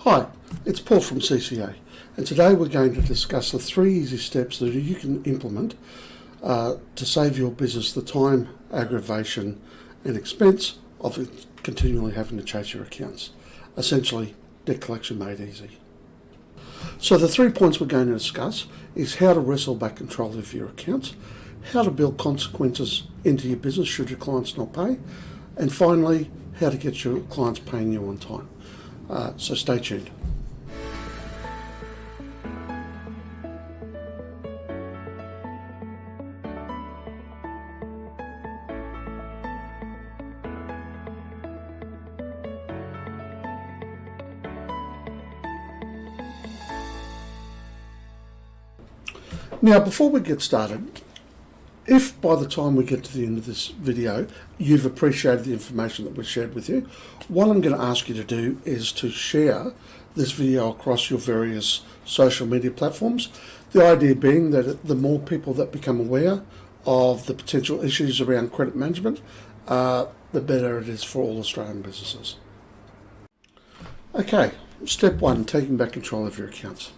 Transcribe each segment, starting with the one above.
Hi, it's Paul from CCA, and today we're going to discuss the 3 easy steps that you can implement to save your business the time, aggravation and expense of continually having to chase your accounts. Essentially, debt collection made easy. So the 3 points we're going to discuss is how to wrestle back control of your accounts, how to build consequences into your business should your clients not pay, and finally, how to get your clients paying you on time. So stay tuned. Now, before we get started, if by the time we get to the end of this video, you've appreciated the information that was shared with you, what I'm going to ask you to do is to share this video across your various social media platforms. The idea being that the more people that become aware of the potential issues around credit management, the better it is for all Australian businesses. Okay, step 1, taking back control of your accounts.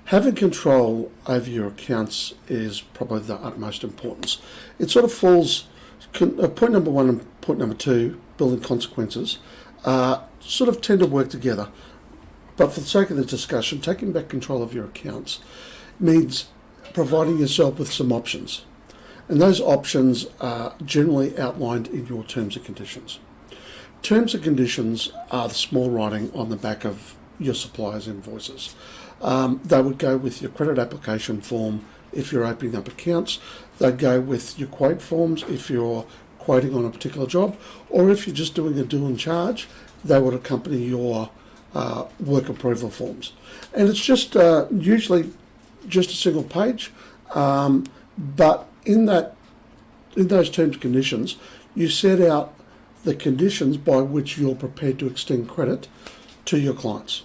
Having control over your accounts is probably the utmost importance. It sort of falls, point number 1 and point number 2, building consequences, sort of tend to work together. But for the sake of the discussion, taking back control of your accounts means providing yourself with some options. And those options are generally outlined in your terms and conditions. Terms and conditions are the small writing on the back of your supplier's invoices. They would go with your credit application form if you're opening up accounts. They'd go with your quote forms if you're quoting on a particular job, or if you're just doing a do and charge, they would accompany your work approval forms. And it's just usually just a single page, but in those terms and conditions, you set out the conditions by which you're prepared to extend credit to your clients.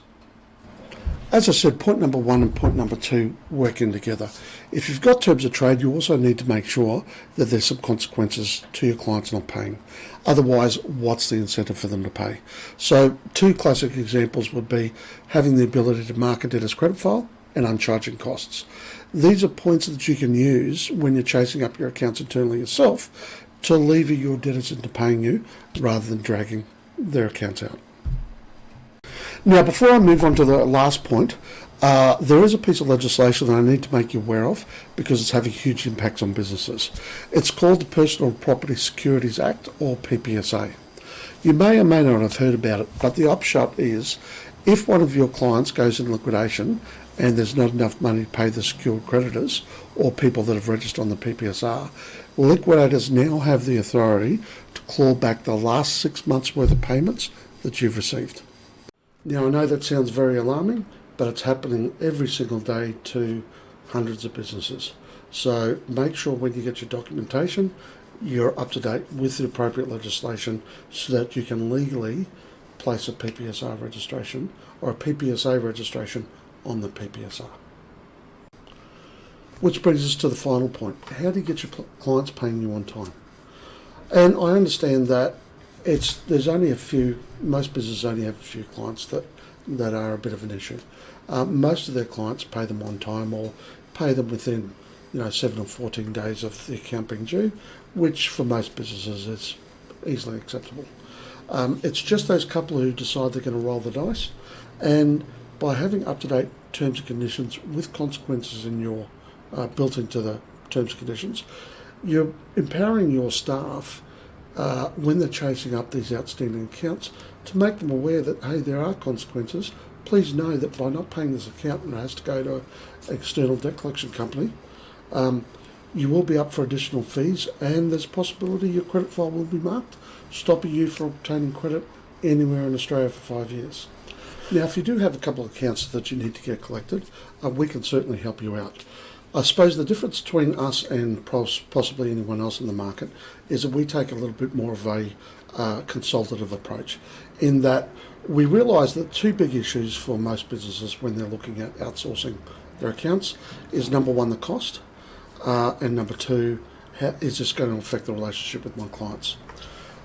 As I said, point number 1 and point number 2 working together. If you've got terms of trade, you also need to make sure that there's some consequences to your clients not paying. Otherwise, what's the incentive for them to pay? So 2 classic examples would be having the ability to mark a debtor's credit file and uncharging costs. These are points that you can use when you're chasing up your accounts internally yourself to lever your debtors into paying you rather than dragging their accounts out. Now, before I move on to the last point, there is a piece of legislation that I need to make you aware of because it's having huge impacts on businesses. It's called the Personal Property Securities Act, or PPSA. You may or may not have heard about it, but the upshot is if one of your clients goes in liquidation and there's not enough money to pay the secured creditors or people that have registered on the PPSR, liquidators now have the authority to claw back the last 6 months' worth of payments that you've received. Now, I know that sounds very alarming, but it's happening every single day to hundreds of businesses. So make sure when you get your documentation, you're up to date with the appropriate legislation so that you can legally place a PPSR registration or a PPSA registration on the PPSR. Which brings us to the final point. How do you get your clients paying you on time? And I understand that there's only a few, most businesses only have a few clients that are a bit of an issue. Most of their clients pay them on time or pay them within 7 or 14 days of the account being due, which for most businesses is easily acceptable. It's just those couple who decide they're going to roll the dice, and by having up-to-date terms and conditions with consequences in your built into the terms and conditions, you're empowering your staff when they're chasing up these outstanding accounts to make them aware that, hey, there are consequences. Please know that by not paying this account and it has to go to an external debt collection company, you will be up for additional fees, and there's a possibility your credit file will be marked, stopping you from obtaining credit anywhere in Australia for 5 years. Now, if you do have a couple of accounts that you need to get collected, we can certainly help you out. I suppose the difference between us and possibly anyone else in the market is that we take a little bit more of a consultative approach, in that we realise that 2 big issues for most businesses when they're looking at outsourcing their accounts is number 1, the cost, and number 2, how is this going to affect the relationship with my clients?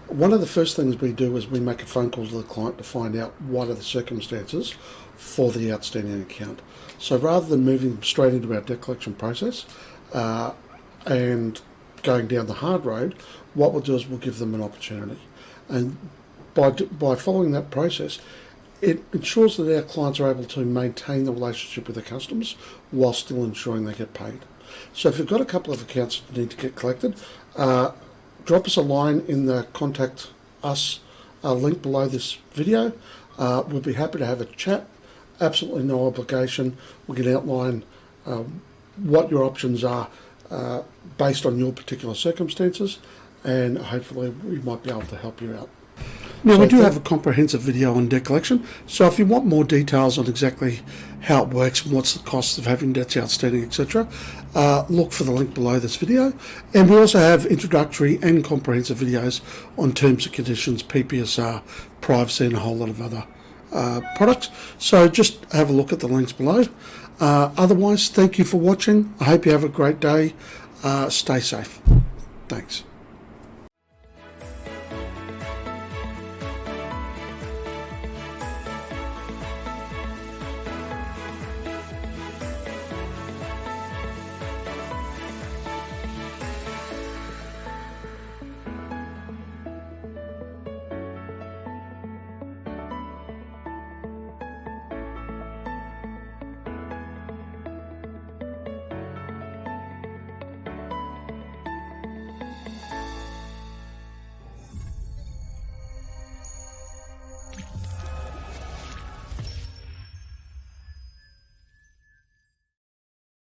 one of the first things we do is we make a phone call to the client to find out what are the circumstances for the outstanding account. So rather than moving them straight into our debt collection process and going down the hard road, what we'll do is we'll give them an opportunity. And by following that process, it ensures that our clients are able to maintain the relationship with their customers while still ensuring they get paid. So if you've got a couple of accounts that need to get collected, drop us a line in the contact us link below this video. We'll be happy to have a chat. Absolutely no obligation. We can outline what your options are based on your particular circumstances, and hopefully we might be able to help you out. Now, we do have a comprehensive video on debt collection, so if you want more details on exactly how it works and what's the cost of having debts outstanding, etc., look for the link below this video. And we also have introductory and comprehensive videos on terms and conditions, PPSA, privacy, and a whole lot of other products. So just have a look at the links below. Otherwise, thank you for watching. I hope you have a great day. Stay safe. Thanks.